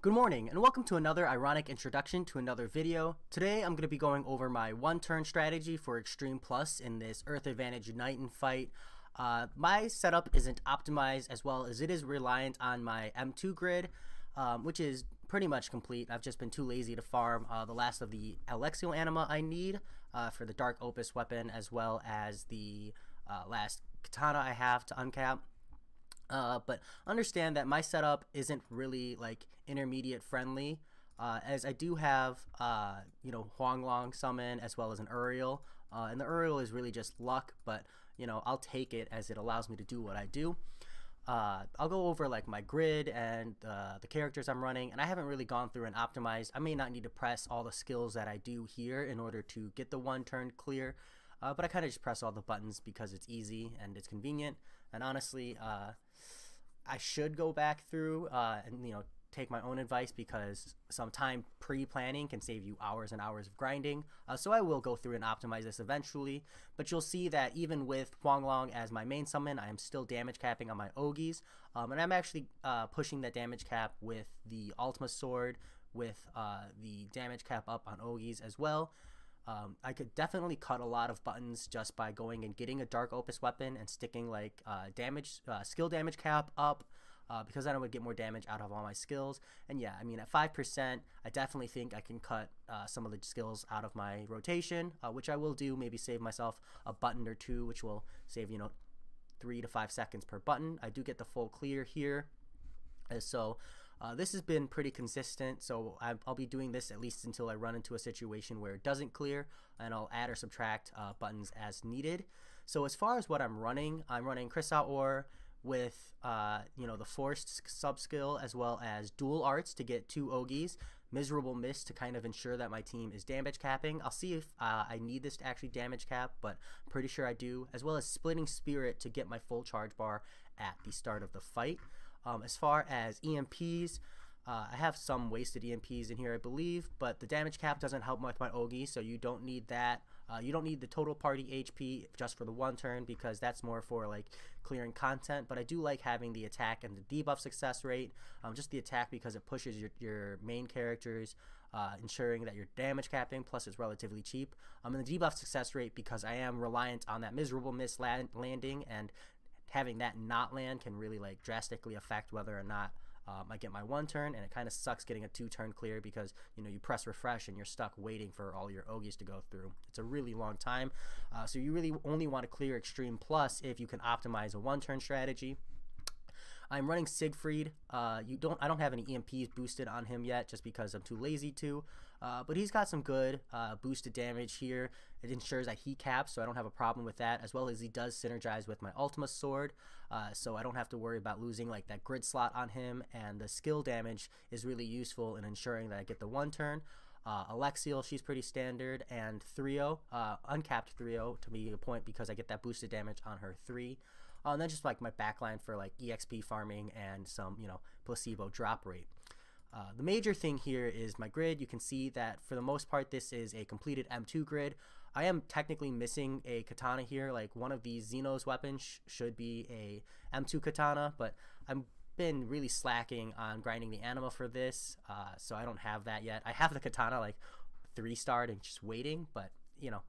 Good morning, and welcome to another ironic introduction to another video. Today I'm going to be going over my one-turn strategy for Extreme Plus in this Earth Advantage Unite fight. My setup isn't optimized as well as it is reliant on my M2 grid, which is pretty much complete. I've just been too lazy to farm the last of the Alexial anima I need for the Dark Opus weapon, as well as the last katana I have to uncap. But understand that my setup isn't really like intermediate friendly, as I do have Huanglong summon as well as an Uriel, and the Uriel is really just luck, but I'll take it as it allows me to do what I do. I'll go over like my grid and the characters I'm running, and I haven't really gone through and optimized. I may not need to press all the skills that I do here in order to get the one turn clear. But I kind of just press all the buttons because it's easy and it's convenient. And honestly, I should go back through and take my own advice, because some time pre-planning can save you hours and hours of grinding. So I will go through and optimize this eventually. But you'll see that even with Huanglong as my main summon, I am still damage capping on my Ogies. And I'm actually pushing that damage cap with the Ultima Sword, with the damage cap up on Ogies as well. I could definitely cut a lot of buttons just by going and getting a Dark Opus weapon and sticking like skill damage cap up, because then I would get more damage out of all my skills. And yeah, I mean at 5%, I definitely think I can cut some of the skills out of my rotation, which I will do. Maybe save myself a button or two, which will save 3 to 5 seconds per button. I do get the full clear here. So this has been pretty consistent, so I'll be doing this at least until I run into a situation where it doesn't clear, and I'll add or subtract buttons as needed. So as far as what I'm running Chrysal Ore with the forced sub skill, as well as dual arts to get 2 Ogies, miserable miss to kind of ensure that my team is damage capping. I'll see if I need this to actually damage cap, but I'm pretty sure I do, as well as splitting spirit to get my full charge bar at the start of the fight. As far as EMPs, I have some wasted EMPs in here, I believe, but the damage cap doesn't help with my Ogi, so you don't need that. You don't need the total party HP just for the one turn, because that's more for like clearing content. But I do like having the attack and the debuff success rate. Just the attack because it pushes your main characters, ensuring that you're damage capping, plus it's relatively cheap. And the debuff success rate because I am reliant on that miserable miss landing, and having that not land can really like drastically affect whether or not I get my one turn. And it kind of sucks getting a 2-turn clear, because you press refresh and you're stuck waiting for all your Ogies to go through. It's a really long time, so you really only want to clear Extreme Plus if you can optimize a 1-turn strategy. I'm running Siegfried. I don't have any EMPs boosted on him yet, just because I'm too lazy to. But he's got some good boosted damage here. It ensures that he caps, so I don't have a problem with that, as well as he does synergize with my Ultima Sword, so I don't have to worry about losing like that grid slot on him. And the skill damage is really useful in ensuring that I get the 1-turn. Alexial, she's pretty standard, and Thrio, uncapped Thrio to be a point, because I get that boosted damage on her 3. And then just like my backline for like EXP farming and some placebo drop rate. The major thing here is my grid. You can see that for the most part this is a completed M2 grid. I am technically missing a katana here. Like one of these Xenos weapons should be a M2 katana, but I'm been really slacking on grinding the anima for this, so I don't have that yet. I have the katana like 3-starred and just waiting, but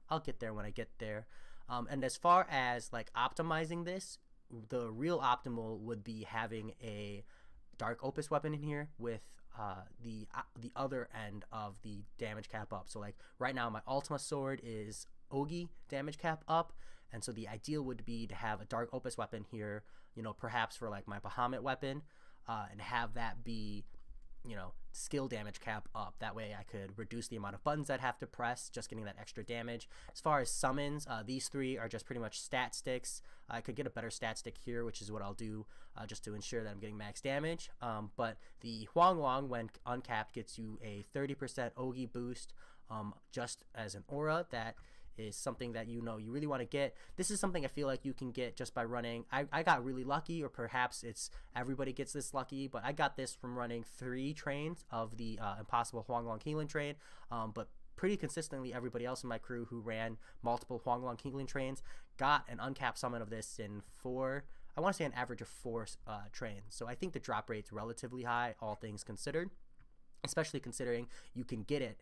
I'll get there when I get there. And as far as like optimizing this, the real optimal would be having a Dark Opus weapon in here with the other end of the damage cap up. So like right now my Ultima Sword is Ogi damage cap up, and so the ideal would be to have a Dark Opus weapon here, perhaps for like my Bahamut weapon, and have that be skill damage cap up. That way I could reduce the amount of buttons I'd have to press, just getting that extra damage. As far as summons, these 3 are just pretty much stat sticks. I could get a better stat stick here, which is what I'll do just to ensure that I'm getting max damage. But the Huanglong, when uncapped, gets you a 30% Ogi boost, just as an aura. That is something that you really want to get. This is something I feel like you can get just by running. I got really lucky, or perhaps it's everybody gets this lucky, but I got this from running 3 trains of the Impossible Huanglong Healing train, but pretty consistently everybody else in my crew who ran multiple Huanglong Healing trains got an uncapped summon of this in 4, I want to say an average of 4 trains. So I think the drop rate's relatively high, all things considered. especially considering you can get it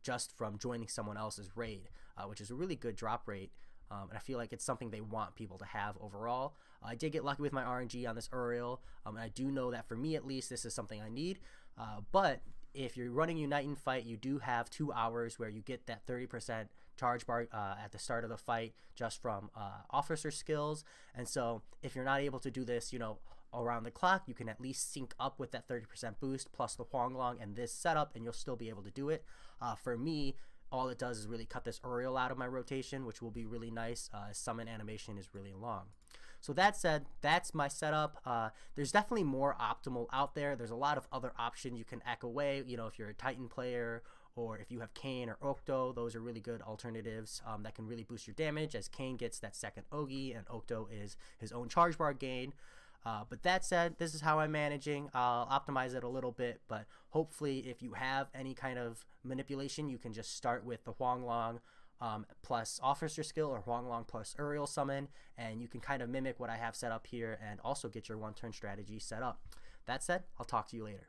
just from joining someone else's raid, which is a really good drop rate. And I feel like it's something they want people to have overall. I did get lucky with my RNG on this Uriel, and I do know that for me at least, this is something I need. But if you're running Unite and Fight, you do have 2 hours where you get that 30% charge bar at the start of the fight just from officer skills. And so if you're not able to do this, around the clock, you can at least sync up with that 30% boost plus the Huanglong and this setup, and you'll still be able to do it. For me, all it does is really cut this Uriel out of my rotation, which will be really nice. Summon animation is really long. So that said, that's my setup. There's definitely more optimal out there. There's a lot of other options you can echo away. If you're a Titan player, or if you have Kayn or Octo, those are really good alternatives that can really boost your damage, as Kayn gets that second Ogi and Octo is his own charge bar gain. But that said, this is how I'm managing. I'll optimize it a little bit, but hopefully if you have any kind of manipulation, you can just start with the Huanglong plus Officer Skill, or Huanglong plus Uriel Summon, and you can kind of mimic what I have set up here and also get your one-turn strategy set up. That said, I'll talk to you later.